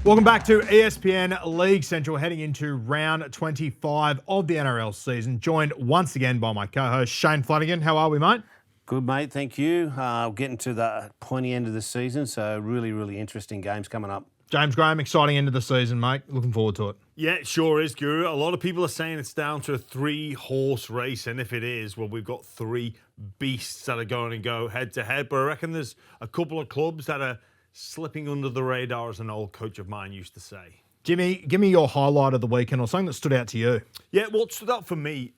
Welcome back to ESPN League Central, heading into round 25 of the NRL season. Joined once again by my co-host, Shane Flanagan. How are we, mate? Good, mate. Thank you. Getting to the pointy end of the season, so really, really interesting games coming up. James Graham, exciting end of the season, mate. Looking forward to it. Yeah, it sure is, Guru. A lot of people are saying it's down to a 3-horse race, and if it is, well, we've got 3 beasts that are going to go head-to-head. But I reckon there's a couple of clubs that are slipping under the radar, as an old coach of mine used to say. Jimmy, give me your highlight of the weekend or something that stood out to you. Yeah, what stood out for me,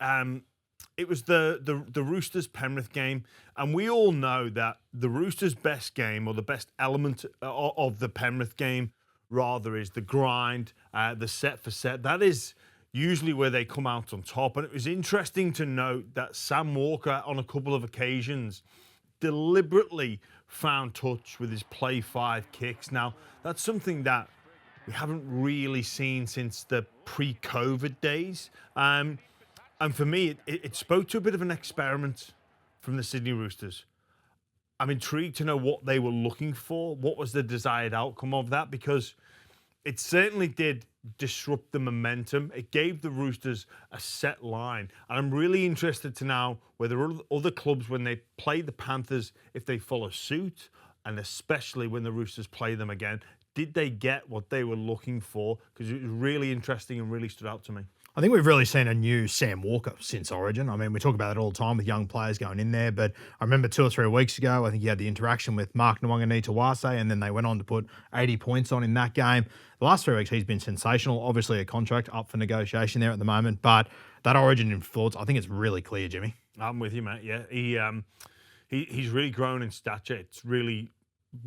it was the Roosters Penrith game, and we all know that the Roosters' best game, or the best element of the Penrith game, rather, is the grind, the set for set. That is usually where they come out on top. And it was interesting to note that Sam Walker, on a couple of occasions, deliberately found touch with his play 5 kicks. Now, that's something that we haven't really seen since the pre-COVID days. And for me, it spoke to a bit of an experiment from the Sydney Roosters. I'm intrigued to know what they were looking for. What was the desired outcome of that? Because it certainly did disrupt the momentum. It gave the Roosters a set line. And I'm really interested to know whether other clubs, when they play the Panthers, if they follow suit, and especially when the Roosters play them again, did they get what they were looking for? Because it was really interesting and really stood out to me. I think we've really seen a new Sam Walker since Origin. I mean, we talk about it all the time with young players going in there, but I remember 2 or 3 weeks ago, I think he had the interaction with Mark Nwangani-Tawase, and then they went on to put 80 points on in that game. The last 3 weeks, he's been sensational. Obviously, a contract up for negotiation there at the moment, but that Origin influence, I think it's really clear, Jimmy. I'm with you, mate. Yeah, he's really grown in stature. It's really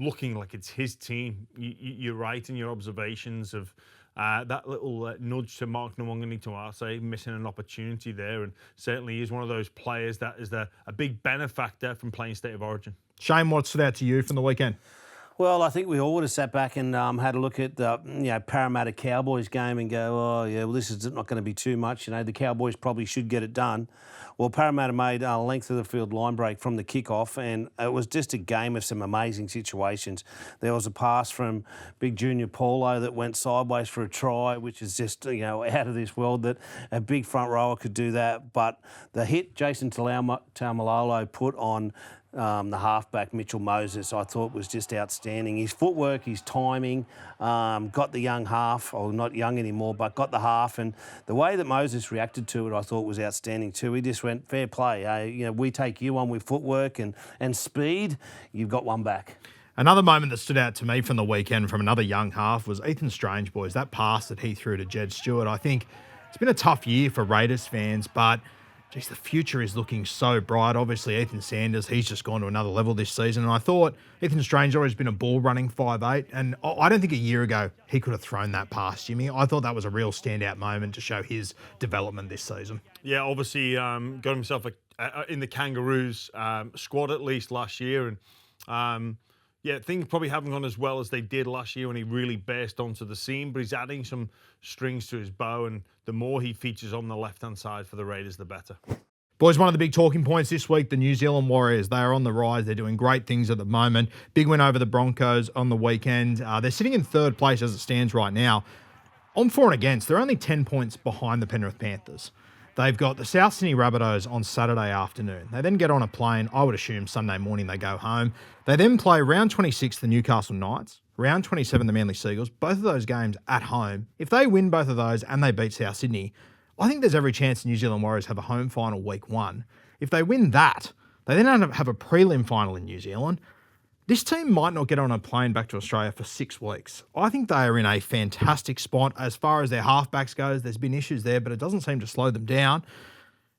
looking like it's his team. You're right in your observations of that little nudge to Mark Nwangani-Tawase, missing an opportunity there, and certainly is one of those players that is a big benefactor from playing State of Origin. Shane, what stood out to you from the weekend? Well, I think we all would have sat back and had a look at the Parramatta Cowboys game and go, oh, yeah, well, this is not going to be too much. You know, the Cowboys probably should get it done. Well, Parramatta made a length of the field line break from the kickoff, and it was just a game of some amazing situations. There was a pass from Big Junior Paulo that went sideways for a try, which is just, out of this world, that a big front rower could do that. But the hit Jason Taumalolo put on the halfback, Mitchell Moses, I thought was just outstanding. His footwork, his timing, got the young half, or not young anymore, but got the half. And the way that Moses reacted to it, I thought was outstanding too. He just went, fair play. We take you on with footwork and speed. You've got one back. Another moment that stood out to me from the weekend from another young half was Ethan Strange, boys. That pass that he threw to Jed Stewart. I think it's been a tough year for Raiders fans, but geez, the future is looking so bright. Obviously, Ethan Sanders, he's just gone to another level this season. And I thought Ethan Strange always been a ball-running 5'8", and I don't think a year ago he could have thrown that past, Jimmy. I thought that was a real standout moment to show his development this season. Yeah, obviously got himself in the Kangaroos squad at least last year. And things probably haven't gone as well as they did last year when he really burst onto the scene, but he's adding some strings to his bow, and the more he features on the left-hand side for the Raiders, the better. Boys, one of the big talking points this week, the New Zealand Warriors. They are on the rise. They're doing great things at the moment. Big win over the Broncos on the weekend. They're sitting in 3rd place as it stands right now. On for and against, they're only 10 points behind the Penrith Panthers. They've got the South Sydney Rabbitohs on Saturday afternoon. They then get on a plane. I would assume Sunday morning they go home. They then play round 26 the Newcastle Knights, round 27 the Manly Seagulls, both of those games at home. If they win both of those and they beat South Sydney, I think there's every chance the New Zealand Warriors have a home final week 1. If they win that, they then have a prelim final in New Zealand. This team might not get on a plane back to Australia for 6 weeks. I think they are in a fantastic spot as far as their halfbacks goes. There's been issues there, but it doesn't seem to slow them down.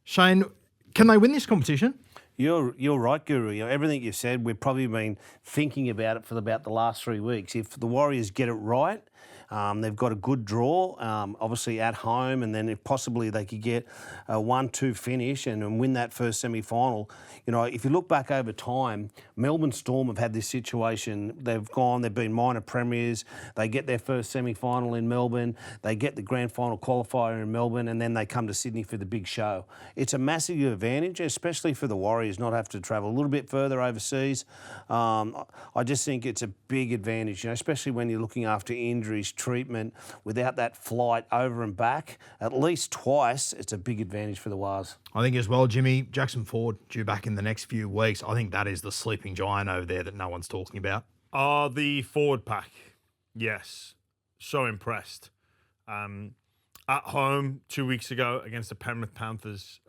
Shane, can they win this competition? You're right, Guru. Everything you've said, we've probably been thinking about it for about the last 3 weeks. If the Warriors get it right, they've got a good draw, obviously at home, and then if possibly they could get a 1-2 finish and win that first semi-final. If you look back over time, Melbourne Storm have had this situation. They've been minor premiers. They get their first semi-final in Melbourne. They get the grand final qualifier in Melbourne, and then they come to Sydney for the big show. It's a massive advantage, especially for the Warriors, not have to travel a little bit further overseas. I just think it's a big advantage, especially when you're looking after injuries, treatment without that flight over and back at least twice, it's a big advantage for the Wars. I think as well, Jimmy, Jackson Ford due back in the next few weeks. I think that is the sleeping giant over there that no one's talking about. The forward pack, yes. So impressed. At home 2 weeks ago against the Penrith Panthers,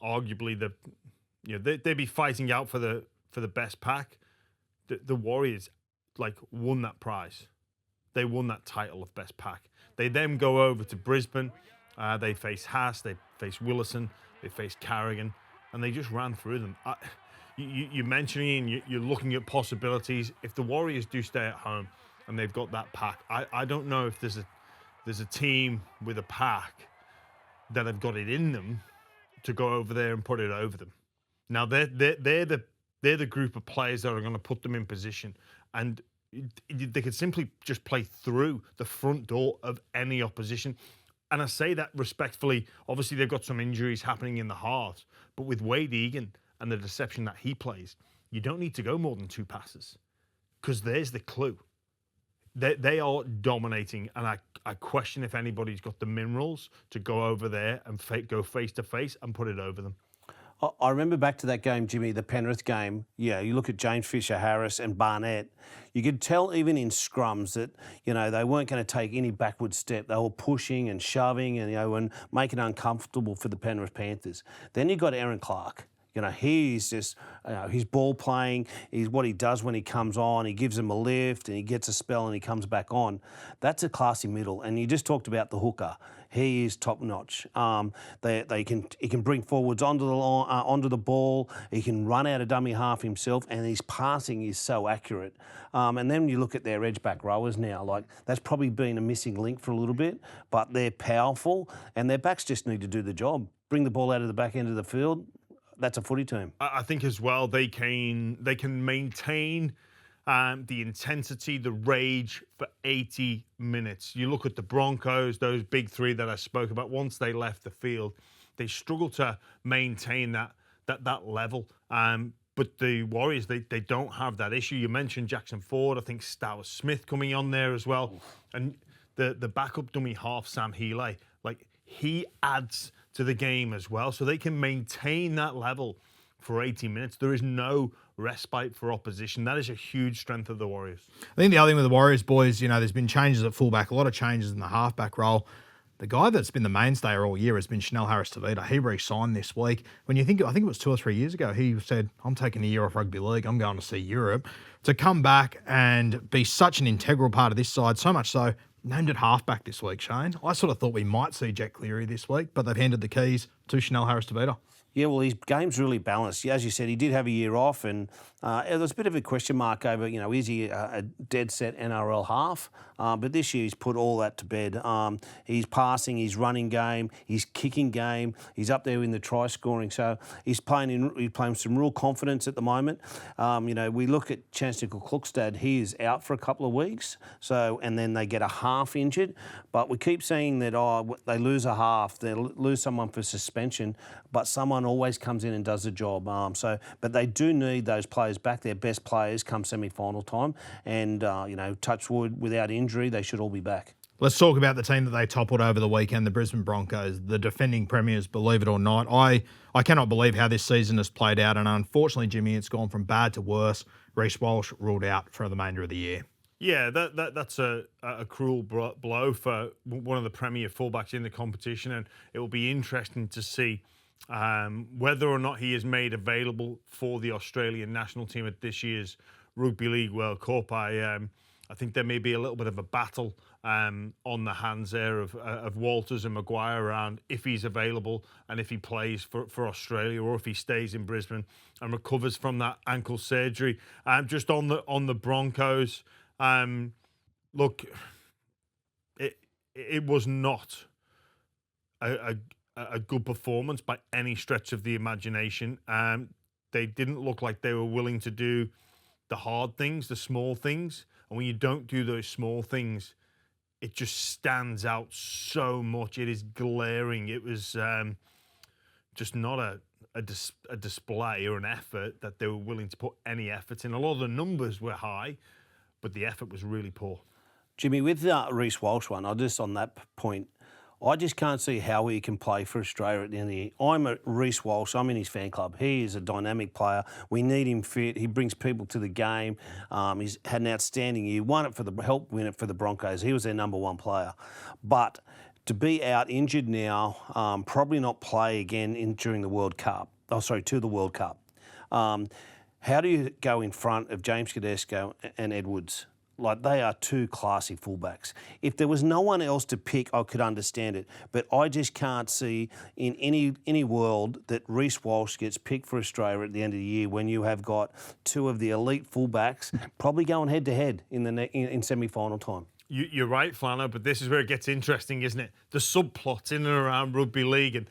arguably they'd be fighting out for the best pack. The Warriors won that prize. They won that title of best pack. They then go over to Brisbane. They face Haas, they face Willison, they face Carrigan, and they just ran through them. You're mentioning, you're looking at possibilities. If the Warriors do stay at home and they've got that pack, I don't know if there's a team with a pack that have got it in them to go over there and put it over them. Now they're the group of players that are going to put them in position, and they could simply just play through the front door of any opposition. And I say that respectfully. Obviously, they've got some injuries happening in the halves, but with Wade Egan and the deception that he plays, you don't need to go more than 2 passes, because there's the clue. They are dominating, and I question if anybody's got the minerals to go over there and go face to face and put it over them. I remember back to that game, Jimmy, the Penrith game. Yeah, you look at James Fisher-Harris and Barnett. You could tell even in scrums that, they weren't going to take any backward step. They were pushing and shoving and making it uncomfortable for the Penrith Panthers. Then you got Aaron Clark. He's just, his ball playing, he's what he does when he comes on. He gives them a lift and he gets a spell and he comes back on. That's a classy middle. And you just talked about the hooker. He is top notch. He can bring forwards onto the ball. He can run out of dummy half himself, and his passing is so accurate. And then you look at their edge back rowers now. That's probably been a missing link for a little bit, but they're powerful, and their backs just need to do the job. Bring the ball out of the back end of the field. That's a footy team. I think as well they can maintain the intensity, the rage for 80 minutes. You look at the Broncos, those big 3 that I spoke about. Once they left the field, they struggled to maintain that level. But the Warriors, they don't have that issue. You mentioned Jackson Ford. I think Stowers Smith coming on there as well, and the backup dummy half Sam Healey, he adds to the game as well, so they can maintain that level for 80 minutes. There is no respite for opposition. That is a huge strength of the Warriors. I think the other thing with the Warriors, boys, there's been changes at fullback, a lot of changes in the halfback role. The guy that's been the mainstay all year has been Chanel Harris-Tavita. He re-signed this week. When you think, I think it was 2 or 3 years ago, he said, I'm taking a year off rugby league. I'm going to see Europe. To come back and be such an integral part of this side, so much so, named at halfback this week, Shane. I sort of thought we might see Jack Cleary this week, but they've handed the keys to Chanel Harris-Tavita. Yeah, well, his game's really balanced. As you said, he did have a year off, and there's a bit of a question mark over, is he a dead set NRL half? But this year he's put all that to bed. He's passing, his running game, his kicking game. He's up there in the try scoring. So he's playing some real confidence at the moment. We look at Chancellor Klukstad. He is out for a couple of weeks. And then they get a half injured. But we keep seeing that they lose a half, they lose someone for suspension, but someone always comes in and does the job. But they do need those players back, their best players, come semi-final time. And, touch wood, without injury, they should all be back. Let's talk about the team that they toppled over the weekend, the Brisbane Broncos, the defending premiers, believe it or not. I cannot believe how this season has played out, and unfortunately, Jimmy, it's gone from bad to worse. Reece Walsh ruled out for the remainder of the year. Yeah, that's a cruel blow for one of the premier fullbacks in the competition, and it will be interesting to see whether or not he is made available for the Australian national team at this year's Rugby League World Cup. I think there may be a little bit of a battle on the hands there of Walters and Maguire around if he's available and if he plays for Australia, or if he stays in Brisbane and recovers from that ankle surgery. Just on the Broncos, look, it was not a good performance by any stretch of the imagination. They didn't look like they were willing to do the hard things, the small things. And when you don't do those small things, it just stands out so much. It is glaring. It was just not a display or an effort that they were willing to put any effort in. A lot of the numbers were high, but the effort was really poor. Jimmy, with Reece Walsh one, on that point, I just can't see how he can play for Australia at the end of the year. I'm a Reece Walsh. I'm in his fan club. He is a dynamic player. We need him fit. He brings people to the game. He's had an outstanding year. Helped win it for the Broncos. He was their number one player. But to be out injured now, probably not play again during the World Cup. To the World Cup. How do you go in front of James Tedesco and Edwards? Like, they are two classy fullbacks. If there was no one else to pick, I could understand it. But I just can't see in any world that Reece Walsh gets picked for Australia at the end of the year when you have got two of the elite fullbacks probably going head-to-head in semi-final time. You're right, Flano, but this is where it gets interesting, isn't it? The subplots in and around rugby league, and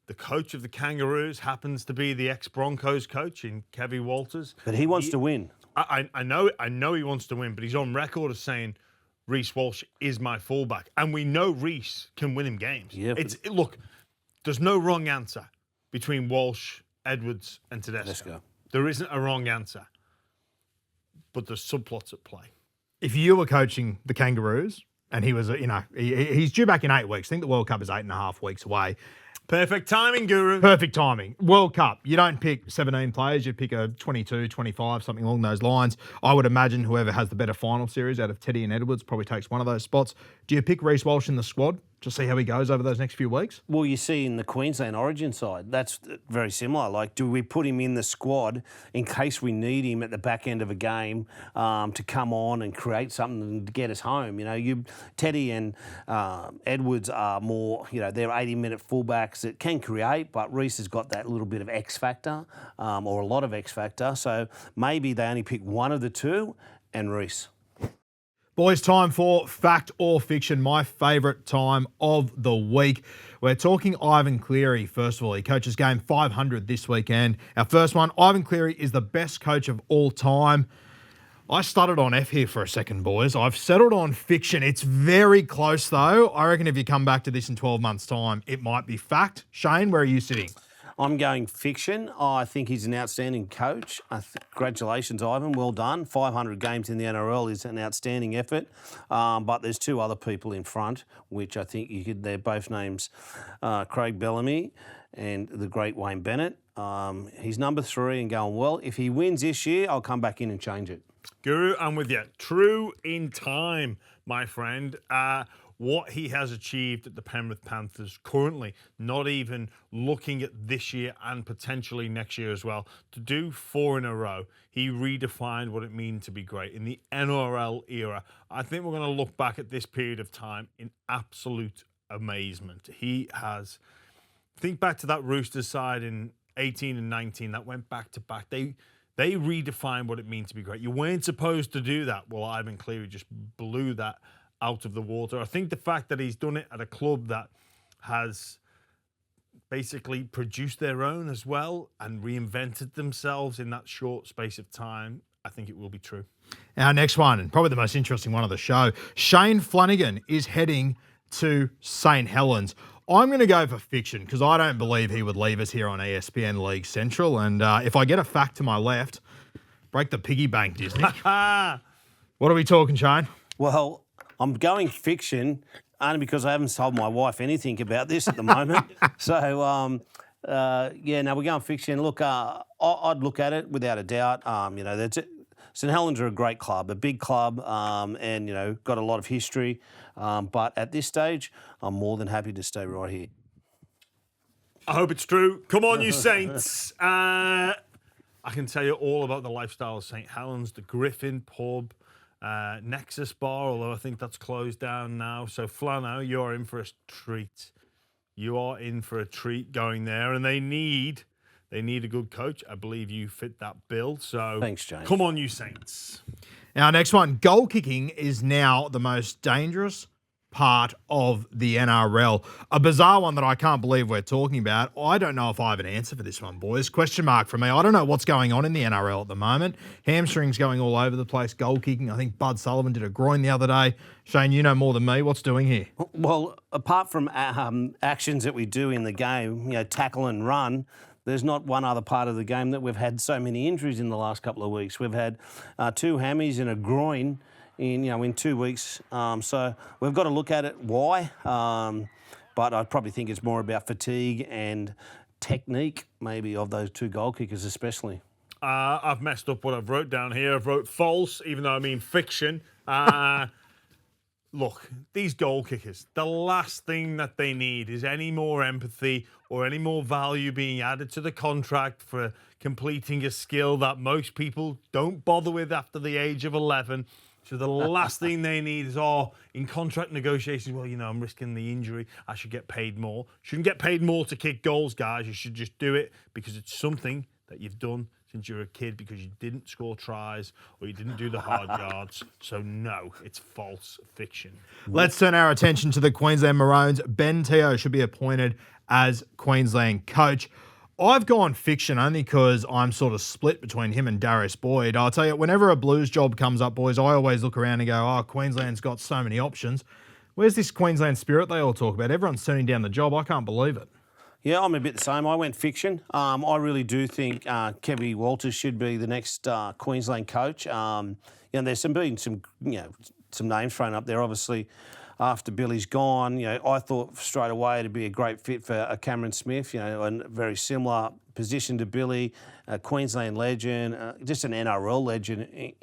the coach of the Kangaroos happens to be the ex-Broncos coach in Kevin Walters. But he wants to win. I know he wants to win, but he's on record as saying Reece Walsh is my fullback, and we know Reece can win him games. Yeah, look, there's no wrong answer between Walsh, Edwards, and Tedesco. There isn't a wrong answer, but there's subplots at play. If you were coaching the Kangaroos and he was, he's due back in 8 weeks. I think the World Cup is 8.5 weeks away. Perfect timing, Guru. Perfect timing. World Cup, you don't pick 17 players, you pick a 22, 25, something along those lines. I would imagine whoever has the better final series out of Teddy and Edwards probably takes one of those spots. Do you pick Reece Walsh in the squad to see how he goes over those next few weeks? Well, you see in the Queensland Origin side, that's very similar. Like, do we put him in the squad in case we need him at the back end of a game to come on and create something to get us home? Teddy and Edwards are more, they're 80-minute fullbacks that can create, but Reece has got that little bit of X factor or a lot of X factor. So maybe they only pick one of the two and Reece. Boys, time for Fact or Fiction, my favourite time of the week. We're talking Ivan Cleary, first of all. He coaches game 500 this weekend. Our first one, Ivan Cleary is the best coach of all time. I stuttered on F here for a second, boys. I've settled on fiction. It's very close, though. I reckon if you come back to this in 12 months' time, it might be fact. Shane, where are you sitting? I'm going fiction. I think he's an outstanding coach. Congratulations, Ivan. Well done. 500 games in the NRL is an outstanding effort. But there's two other people in front, which I think they're both names, Craig Bellamy and the great Wayne Bennett. He's number 3 and going well. If he wins this year, I'll come back in and change it. Guru, I'm with you. True in time, my friend. What he has achieved at the Penrith Panthers currently, not even looking at this year and potentially next year as well, to do 4 in a row, he redefined what it means to be great. In the NRL era, I think we're going to look back at this period of time in absolute amazement. He has, think back to that Roosters side in 18 and 19 that went back to back. They redefined what it means to be great. You weren't supposed to do that. Well, Ivan Cleary just blew that out of the water. I think the fact that he's done it at a club that has basically produced their own as well and reinvented themselves in that short space of time, I think it will be true. Our next one, and probably the most interesting one of the show, Shane Flanagan is heading to St. Helens. I'm going to go for fiction because I don't believe he would leave us here on ESPN League Central. And if I get a fact to my left, break the piggy bank, Disney. What are we talking, Shane? Well, I'm going fiction only because I haven't told my wife anything about this at the moment. So, we're going fiction. Look, I'd look at it without a doubt. St Helens are a great club, a big club, and, got a lot of history. But at this stage, I'm more than happy to stay right here. I hope it's true. Come on, you Saints. I can tell you all about the lifestyle of St Helens, the Griffin pub, Nexus Bar, although I think that's closed down now. So, Flano, you're in for a treat. You are in for a treat going there, and they need a good coach. I believe you fit that bill. So, thanks, James. Come on, you Saints. Our next one, goal kicking is now the most dangerous part of the NRL. A bizarre one that I can't believe we're talking about. I don't know if I have an answer for this one, boys. Question mark for me. I don't know what's going on in the NRL at the moment. Hamstrings going all over the place. Goal kicking. I think Bud Sullivan did a groin the other day. Shane, you know more than me. What's doing here? Well, apart from actions that we do in the game, tackle and run, there's not one other part of the game that we've had so many injuries in the last couple of weeks. We've had 2 hammies and a groin in 2 weeks. So we've got to look at it. Why? But I probably think it's more about fatigue and technique, maybe, of those two goal kickers especially. I've messed up what I've wrote down here. I've wrote false, even though I mean fiction. Look, these goal kickers, the last thing that they need is any more empathy or any more value being added to the contract for completing a skill that most people don't bother with after the age of 11. So the last thing they need is, in contract negotiations, well, I'm risking the injury. I should get paid more. Shouldn't get paid more to kick goals, guys. You should just do it because it's something that you've done since you were a kid because you didn't score tries or you didn't do the hard yards. So no, it's false fiction. Let's turn our attention to the Queensland Maroons. Ben Teo should be appointed as Queensland coach. I've gone fiction only because I'm sort of split between him and Darius Boyd. I'll tell you, whenever a Blues job comes up, boys, I always look around and go, Queensland's got so many options. Where's this Queensland spirit they all talk about? Everyone's turning down the job. I can't believe it. Yeah, I'm a bit the same. I went fiction. I really do think Kevin Walters should be the next Queensland coach. There's been some names thrown up there. Obviously, after Billy's gone, I thought straight away it'd be a great fit for Cameron Smith. A very similar position to Billy, a Queensland legend, just an NRL legend.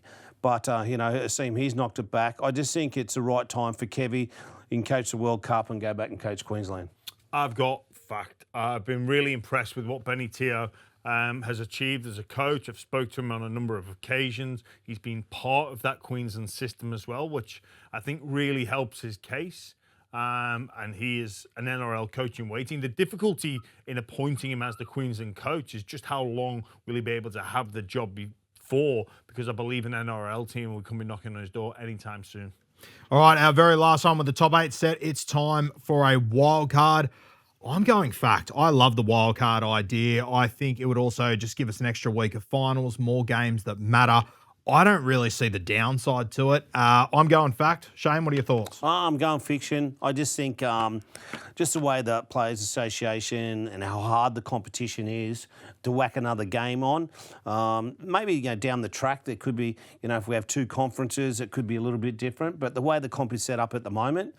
But it seems he's knocked it back. I just think it's the right time for Kevy. He can coach the World Cup and go back and coach Queensland. I've got fact. I've been really impressed with what Benny Teo has achieved as a coach. I've spoke to him on a number of occasions. He's been part of that Queensland system as well, which I think really helps his case. And he is an NRL coach in waiting. The difficulty in appointing him as the Queensland coach is just how long will he be able to have the job before, because I believe an NRL team will come in knocking on his door anytime soon. All right, our very last one with the top 8 set. It's time for a wild card. I'm going fact. I love the wild card idea. I think it would also just give us an extra week of finals, more games that matter. I don't really see the downside to it. I'm going fact. Shane, what are your thoughts? I'm going fiction. I just think just the way the Players Association and how hard the competition is to whack another game on. Maybe down the track there could be, if we have 2 conferences, it could be a little bit different. But the way the comp is set up at the moment,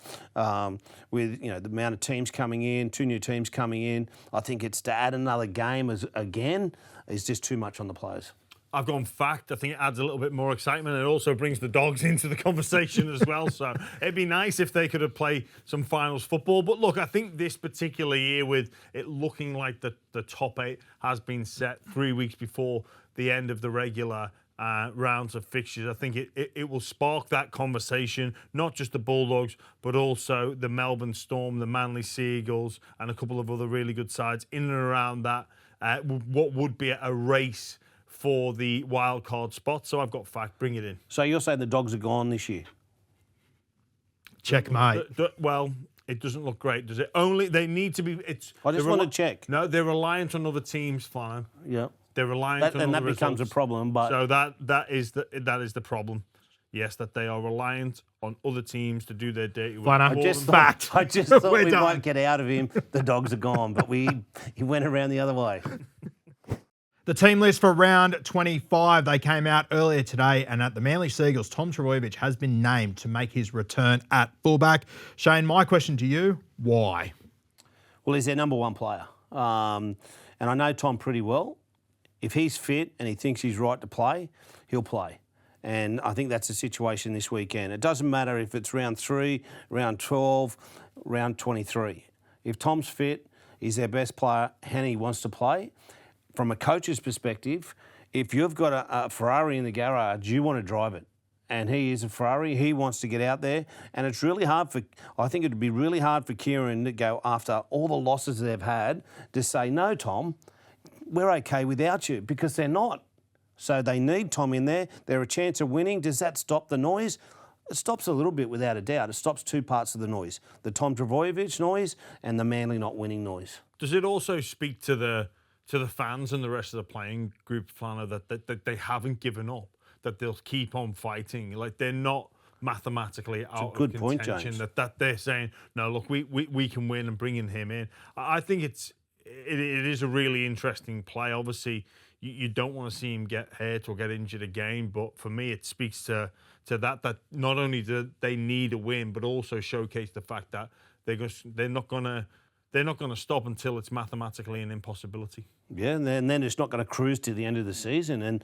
with the amount of teams coming in, 2 new teams coming in, I think it's to add another game is just too much on the players. I've gone fact. I think it adds a little bit more excitement. It also brings the Dogs into the conversation as well. So it'd be nice if they could have played some finals football. But look, I think this particular year, with it looking like the top 8 has been set 3 weeks before the end of the regular rounds of fixtures, I think it will spark that conversation, not just the Bulldogs, but also the Melbourne Storm, the Manly Seagulls, and a couple of other really good sides in and around that, what would be a race for the wild card spot. So I've got fact. Bring it in. So you're saying the Dogs are gone this year? Checkmate. Well, it doesn't look great, does it? Only they need to be. I just want to check. No, they're reliant on other teams, Flan. Yeah. They're reliant on other and that becomes results. a problem. But so that is the problem. Yes, that they are reliant on other teams to do their dirty work. I just thought we might get out of him. The Dogs are gone, but he went around the other way. The team list for round 25, they came out earlier today, and at the Manly Seagulls, Tom Trbojevic has been named to make his return at fullback. Shane, my question to you, why? Well, he's their number 1 player. And I know Tom pretty well. If he's fit and he thinks he's right to play, he'll play. And I think that's the situation this weekend. It doesn't matter if it's round 3, round 12, round 23. If Tom's fit, he's their best player and he wants to play. From a coach's perspective, if you've got a Ferrari in the garage, you want to drive it. And he is a Ferrari. He wants to get out there. And it's really hard I think it would be really hard for Kieran to go after all the losses they've had to say, no, Tom, we're okay without you, because they're not. So they need Tom in there. They're a chance of winning. Does that stop the noise? It stops a little bit, without a doubt. It stops 2 parts of the noise, the Tom Trbojevic noise and the Manly not winning noise. Does it also speak to the fans and the rest of the playing group, Flanner, that they haven't given up, that they'll keep on fighting? Like, they're not mathematically out of contention. James. That they're saying, no, look, we can win, and bringing him in. I think it's it is a really interesting play. Obviously, you don't want to see him get hurt or get injured again. But for me, it speaks to that not only do they need a win, but also showcase the fact that they're not gonna stop until it's mathematically an impossibility. Yeah, and then it's not going to cruise to the end of the season. And,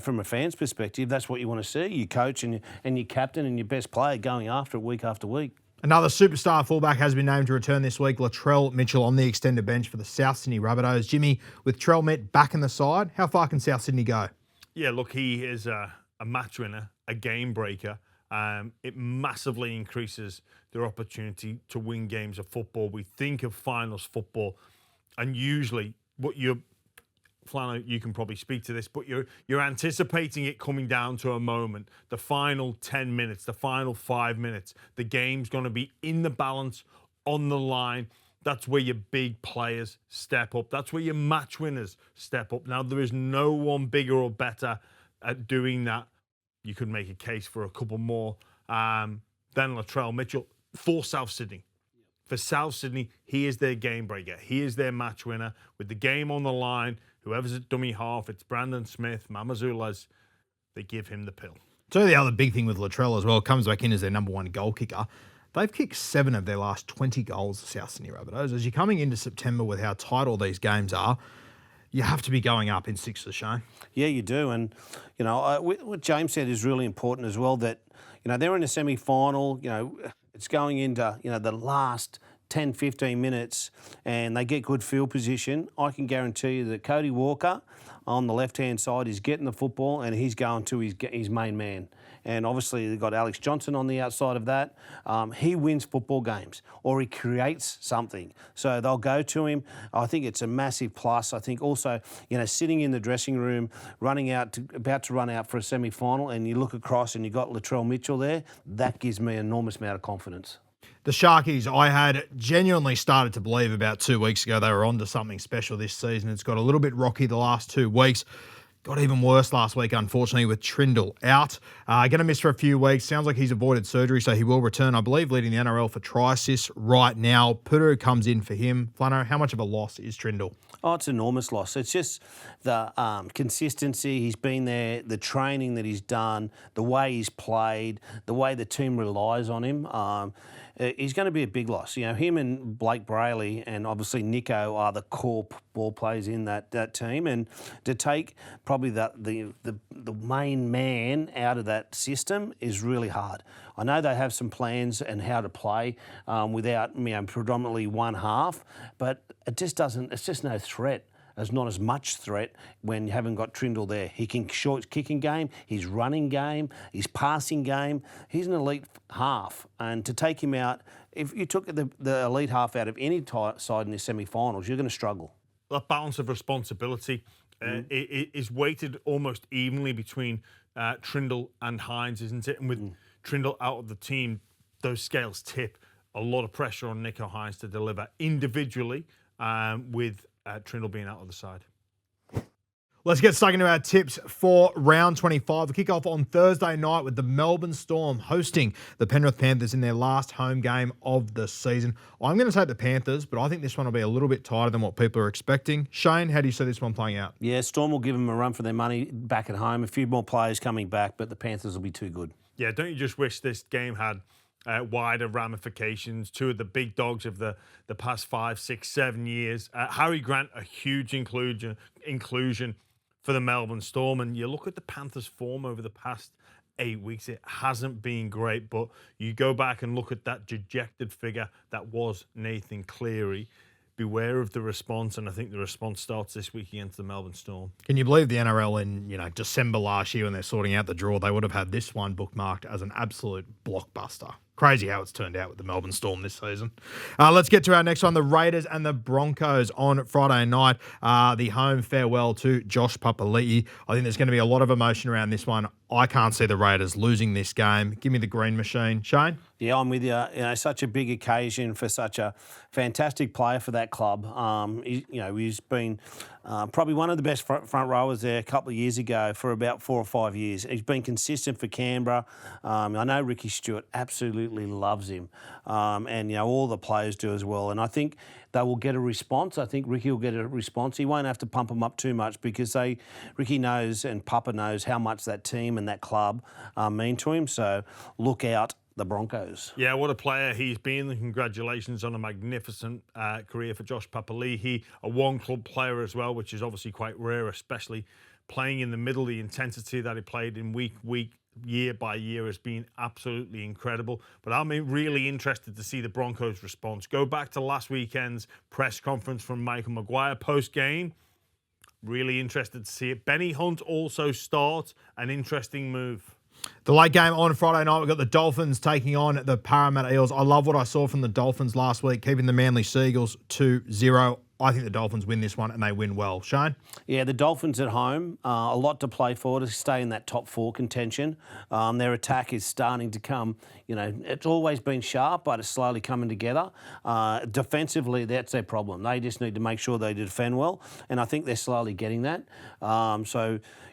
from a fan's perspective, that's what you want to see. Your coach and your captain and your best player going after it week after week. Another superstar fullback has been named to return this week, Latrell Mitchell on the extended bench for the South Sydney Rabbitohs. Jimmy, with Trell Mitt back in the side, how far can South Sydney go? Yeah, look, he is a match winner, a game breaker. It massively increases their opportunity to win games of football. We think of finals football, and usually Flano, you can probably speak to this, but you're anticipating it coming down to a moment, the final 10 minutes, the final 5 minutes. The game's going to be in the balance, on the line. That's where your big players step up. That's where your match winners step up. Now, there is no one bigger or better at doing that. You could make a case for a couple more than Latrell Mitchell for South Sydney. For South Sydney, he is their game breaker. He is their match winner. With the game on the line, whoever's at dummy half, it's Brandon Smith, Mamazula's, they give him the pill. So the other big thing with Latrell as well, comes back in as their number one goal kicker. They've kicked 7 of their last 20 goals, the South Sydney Rabbitohs. As you're coming into September with how tight all these games are, you have to be going up in sixes, Shane. Yeah, you do. And, what James said is really important as well, that, they're in a semi-final, it's going into, the last 10, 15 minutes and they get good field position. I can guarantee you that Cody Walker on the left-hand side is getting the football and he's going to his main man. And obviously they've got Alex Johnson on the outside of that. He wins football games or he creates something. So they'll go to him. I think it's a massive plus. I think also, sitting in the dressing room, about to run out for a semi-final, and you look across and you've got Latrell Mitchell there, that gives me an enormous amount of confidence. The Sharkies, I had genuinely started to believe about 2 weeks ago they were onto something special this season. It's got a little bit rocky the last 2 weeks. Got even worse last week, unfortunately, with Trindle out. Going to miss for a few weeks. Sounds like he's avoided surgery, so he will return, I believe, leading the NRL for try assists right now. Puru comes in for him. Flano, how much of a loss is Trindle? Oh, it's an enormous loss. It's just the consistency. He's been there, the training that he's done, the way he's played, the way the team relies on him. He's going to be a big loss. Him and Blake Brayley and obviously Nico are the core ball players in that team. And to take probably the main man out of that system is really hard. I know they have some plans and how to play without predominantly one half, but it's just no threat. There's not as much threat when you haven't got Trindle there. He can short kicking game, his running game, his passing game. He's an elite half. And to take him out, if you took the elite half out of any side in the semi-finals, you're going to struggle. That balance of responsibility is weighted almost evenly between Trindle and Hines, isn't it? And with Trindle out of the team, those scales tip. A lot of pressure on Nico Hines to deliver individually with Trindle being out of the side. Let's get stuck into our tips for round 25. We kick off on Thursday night with the Melbourne Storm hosting the Penrith Panthers in their last home game of the season. I'm going to take the Panthers, but I think this one will be a little bit tighter than what people are expecting. Shane, how do you see this one playing out? Yeah, Storm will give them a run for their money back at home. A few more players coming back, but the Panthers will be too good. Yeah, don't you just wish this game had wider ramifications? Two of the big dogs of the past 5, 6, 7 years. Harry Grant, a huge inclusion for the Melbourne Storm. And you look at the Panthers' form over the past 8 weeks, it hasn't been great. But you go back and look at that dejected figure that was Nathan Cleary. Beware of the response, and I think the response starts this week against the Melbourne Storm. Can you believe the NRL in December last year when they're sorting out the draw, they would have had this one bookmarked as an absolute blockbuster. Crazy how it's turned out with the Melbourne Storm this season. Let's get to our next one, the Raiders and the Broncos on Friday night. The home farewell to Josh Papali'i. I think there's going to be a lot of emotion around this one. I can't see the Raiders losing this game. Give me the green machine. Shane? Yeah, I'm with you. Such a big occasion for such a fantastic player for that club. He's been Probably one of the best front rowers there a couple of years ago for about 4 or 5 years. He's been consistent for Canberra. I know Ricky Stewart absolutely loves him, and all the players do as well. And I think they will get a response. I think Ricky will get a response. He won't have to pump them up too much because Ricky knows and Papa knows how much that team and that club mean to him. So look out. The Broncos. Yeah, what a player he's been. Congratulations on a magnificent career for Josh Papali'i, a one-club player as well, which is obviously quite rare, especially playing in the middle. The intensity that he played in week, year by year has been absolutely incredible. But I'm really interested to see the Broncos' response. Go back to last weekend's press conference from Michael Maguire post-game. Really interested to see it. Benny Hunt also starts. An interesting move. The late game on Friday night, we've got the Dolphins taking on the Parramatta Eels. I love what I saw from the Dolphins last week, keeping the Manly Seagulls 2-0. I think the Dolphins win this one and they win well. Shane? Yeah, the Dolphins at home, a lot to play for to stay in that top 4 contention. Their attack is starting to come, it's always been sharp, but it's slowly coming together. Defensively, that's their problem. They just need to make sure they defend well, and I think they're slowly getting that.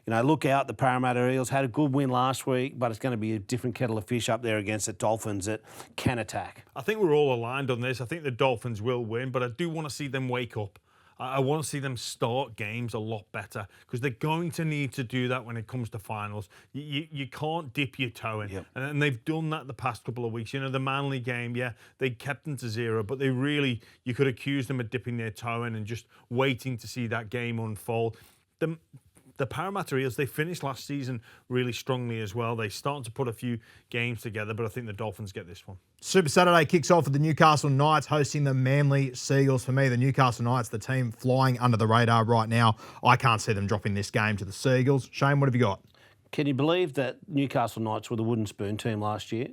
Look out, the Parramatta Eels had a good win last week, but it's going to be a different kettle of fish up there against the Dolphins that can attack. I think we're all aligned on this. I think the Dolphins will win, but I do want to see them wake up. I want to see them start games a lot better because they're going to need to do that when it comes to finals. You can't dip your toe in. Yep. And they've done that the past couple of weeks. The Manly game, yeah, they kept them to 0, but you could accuse them of dipping their toe in and just waiting to see that game unfold. The Parramatta Eels, they finished last season really strongly as well. They started to put a few games together, but I think the Dolphins get this one. Super Saturday kicks off with the Newcastle Knights hosting the Manly Seagulls. For me, the Newcastle Knights, the team flying under the radar right now. I can't see them dropping this game to the Seagulls. Shane, what have you got? Can you believe that Newcastle Knights were the wooden spoon team last year?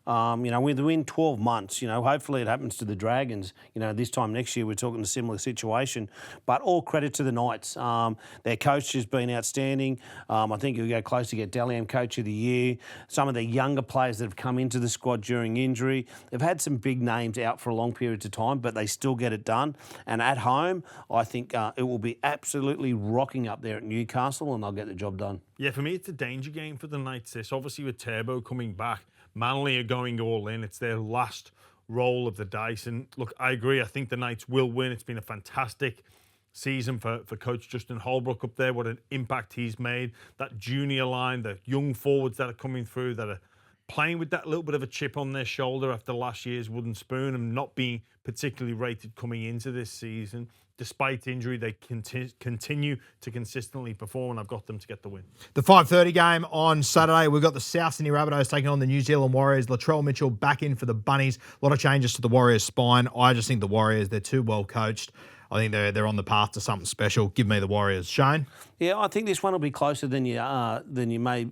Within 12 months, hopefully it happens to the Dragons. This time next year we're talking a similar situation. But all credit to the Knights. Their coach has been outstanding. I think he'll go close to get Dally M Coach of the Year. Some of the younger players that have come into the squad during injury. They've had some big names out for a long period of time, but they still get it done. And at home, I think it will be absolutely rocking up there at Newcastle and they'll get the job done. Yeah, for me, it's a danger game for the Knights. This obviously with Turbo coming back. Manly are going all in. It's their last roll of the dice. And look, I agree. I think the Knights will win. It's been a fantastic season for Coach Justin Holbrook up there. What an impact he's made. That junior line, the young forwards that are coming through that are playing with that little bit of a chip on their shoulder after last year's wooden spoon and not being particularly rated coming into this season. Despite injury, they continue to consistently perform, and I've got them to get the win. The 5:30 game on Saturday, we've got the South Sydney Rabbitohs taking on the New Zealand Warriors. Latrell Mitchell back in for the Bunnies. A lot of changes to the Warriors' spine. I just think the Warriors, they're too well coached. I think they're on the path to something special. Give me the Warriors. Shane? Yeah, I think this one will be closer than you may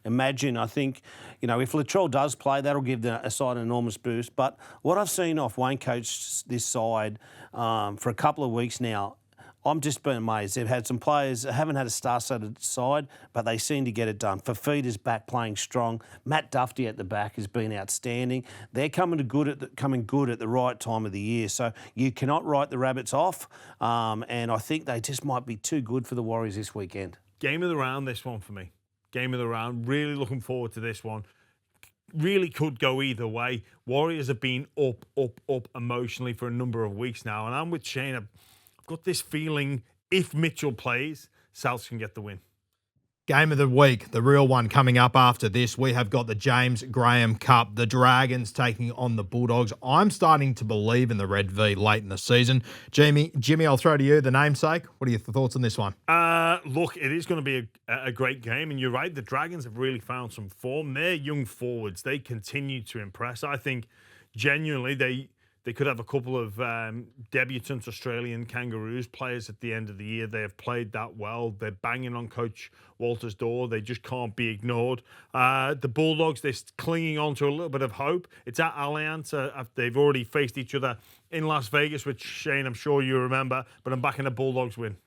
imagine. I think, if Latrell does play, that'll give the side an enormous boost. But what I've seen off Wayne Coach this side for a couple of weeks now, I'm just been amazed. They've had some players that haven't had a star-studded side, but they seem to get it done. Fafita's back playing strong. Matt Duffy at the back has been outstanding. They're coming good at the right time of the year. So you cannot write the Rabbits off, and I think they just might be too good for the Warriors this weekend. Game of the round, this one for me. Game of the round. Really looking forward to this one. Really could go either way. Warriors have been up emotionally for a number of weeks now, and I'm with Shane. I've got this feeling if Mitchell plays, Souths can get the win. Game of the week, the real one coming up after this. We have got the James Graham Cup, the Dragons taking on the Bulldogs. I'm starting to believe in the Red V late in the season. Jimmy, I'll throw to you, the namesake. What are your thoughts on this one? Look, it is going to be a great game, and you're right, the Dragons have really found some form. Their young forwards, they continue to impress. I think genuinely they could have a couple of debutant Australian Kangaroos players at the end of the year. They have played that well. They're banging on Coach Walter's door. They just can't be ignored. The Bulldogs, they're clinging on to a little bit of hope. It's at Allianz. They've already faced each other in Las Vegas, which, Shane, I'm sure you remember, but I'm backing the Bulldogs win.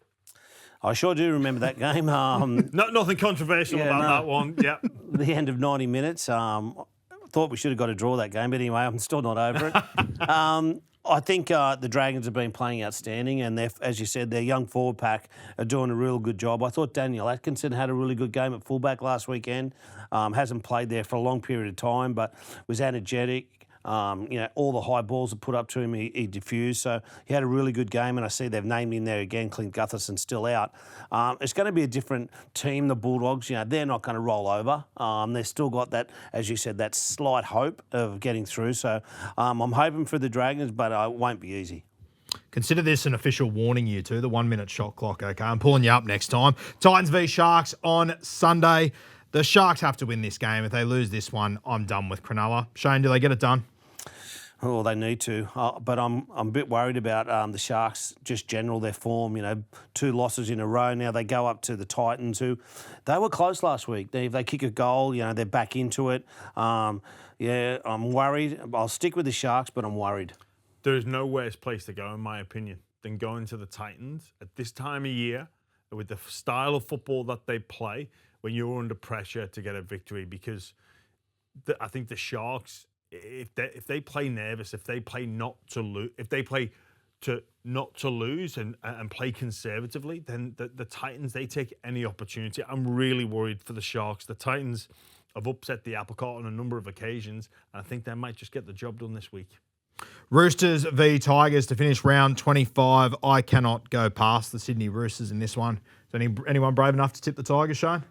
I sure do remember that game. Nothing controversial about that one. Yeah. The end of 90 minutes. Thought we should have got a draw that game, but anyway, I'm still not over it. I think the Dragons have been playing outstanding, and as you said, their young forward pack are doing a real good job. I thought Daniel Atkinson had a really good game at fullback last weekend. Hasn't played there for a long period of time, but was energetic. All the high balls are put up to him, he diffused. So he had a really good game, and I see they've named him there again. Clint Gutherson's still out. It's going to be a different team, the Bulldogs. They're not going to roll over. They've still got that, as you said, that slight hope of getting through. So I'm hoping for the Dragons, but it won't be easy. Consider this an official warning you too, the 1 minute shot clock, okay? I'm pulling you up next time. Titans v Sharks on Sunday. The Sharks have to win this game. If they lose this one, I'm done with Cronulla. Shane, do they get it done? Oh, they need to, but I'm a bit worried about the Sharks, just general, their form. 2 losses in a row. Now they go up to the Titans, who they were close last week. If they kick a goal, they're back into it. I'm worried. I'll stick with the Sharks, but I'm worried. There is no worse place to go, in my opinion, than going to the Titans at this time of year with the style of football that they play when you're under pressure to get a victory. Because I think the Sharks, if they play nervous, if they play not to lose, if they play to not to lose and play conservatively, then the Titans, they take any opportunity. I'm really worried for the Sharks. The Titans have upset the apple cart on a number of occasions, and I think they might just get the job done this week. Roosters v Tigers to finish round 25. I cannot go past the Sydney Roosters in this one. Is anyone brave enough to tip the Tigers, Shane?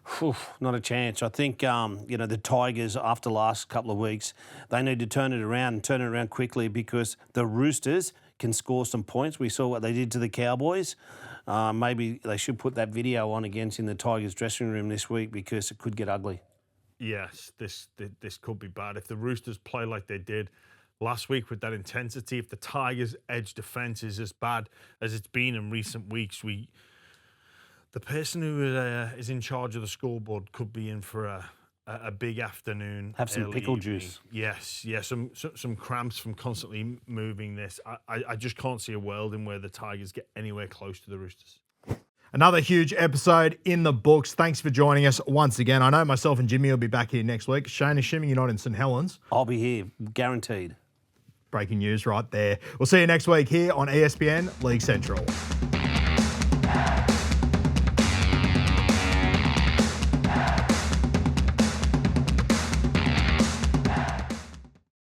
Not a chance. I think, the Tigers, after the last couple of weeks, they need to turn it around quickly, because the Roosters can score some points. We saw what they did to the Cowboys. Maybe they should put that video on against in the Tigers dressing room this week, because it could get ugly. Yes, this could be bad. If the Roosters play like they did last week with that intensity, if the Tigers' edge defence is as bad as it's been in recent weeks, the person who is in charge of the scoreboard could be in for a big afternoon. Have some pickle evening. juice. Yes, some cramps from constantly moving this. I just can't see a world in where the Tigers get anywhere close to the Roosters. Another huge episode in the books. Thanks for joining us once again. I know myself and Jimmy will be back here next week. Shane, assuming you're not in St Helens. I'll be here, guaranteed. Breaking news right there. We'll see you next week here on ESPN League Central.